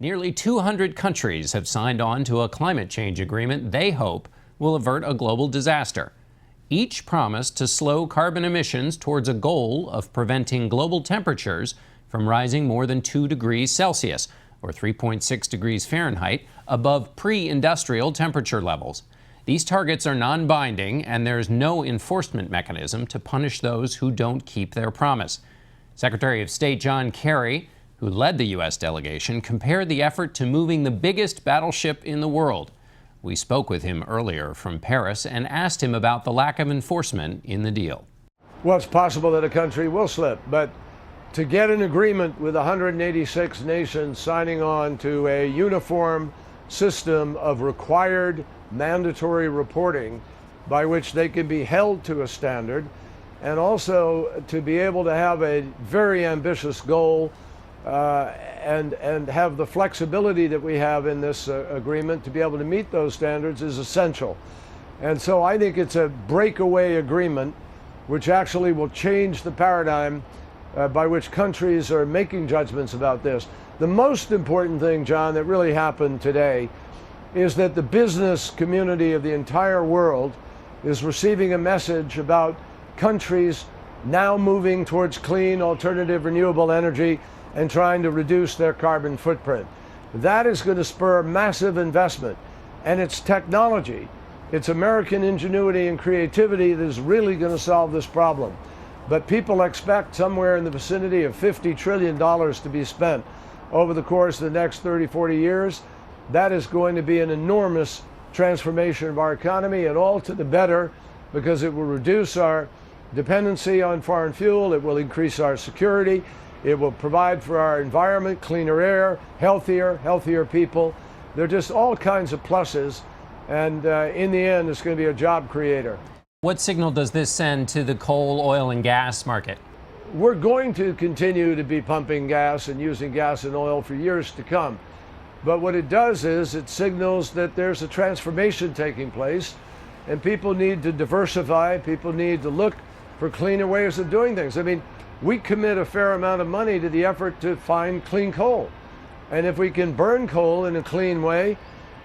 Nearly 200 countries have signed on to a climate change agreement they hope will avert a global disaster. Each promised to slow carbon emissions towards a goal of preventing global temperatures from rising more than 2 degrees Celsius, or 3.6 degrees Fahrenheit, above pre-industrial temperature levels. These targets are non-binding, and there's no enforcement mechanism to punish those who don't keep their promise. Secretary of State John Kerry, who led the U.S. delegation, compared the effort to moving the biggest battleship in the world. We spoke with him earlier from Paris and asked him about the lack of enforcement in the deal. Well, it's possible that a country will slip, but to get an agreement with 186 nations signing on to a uniform system of required mandatory reporting by which they can be held to a standard, and also to be able to have a very ambitious goal and have the flexibility that we have in this agreement to be able to meet those standards is essential. And so I think it's a breakaway agreement which actually will change the paradigm by which countries are making judgments about this. The most important thing, John, that really happened today is that the business community of the entire world is receiving a message about countries now moving towards clean, alternative, renewable energy and trying to reduce their carbon footprint. That is going to spur massive investment, and it's technology. It's American ingenuity and creativity that is really going to solve this problem. But people expect somewhere in the vicinity of $50 trillion to be spent over the course of the next 30, 40 years. That is going to be an enormous transformation of our economy, and all to the better, because it will reduce our dependency on foreign fuel, it will increase our security, it will provide for our environment, cleaner air, healthier people. There are just all kinds of pluses, and in the end, it's going to be a job creator. What signal does this send to the coal, oil, and gas market? We're going to continue to be pumping gas and using gas and oil for years to come. But what it does is it signals that there's a transformation taking place, and people need to diversify, people need to look for cleaner ways of doing things. I mean, we commit a fair amount of money to the effort to find clean coal. And if we can burn coal in a clean way,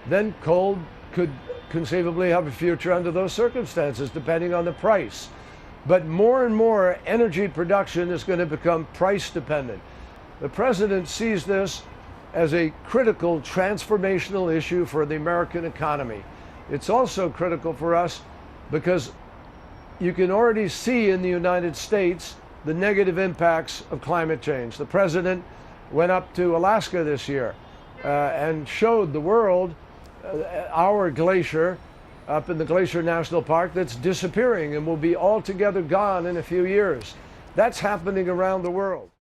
then coal could conceivably have a future under those circumstances, depending on the price. But more and more energy production is going to become price dependent. The president sees this as a critical transformational issue for the American economy. It's also critical for us because you can already see in the United States the negative impacts of climate change. The president went up to Alaska this year and showed the world our glacier up in the Glacier National Park that's disappearing and will be altogether gone in a few years. That's happening around the world.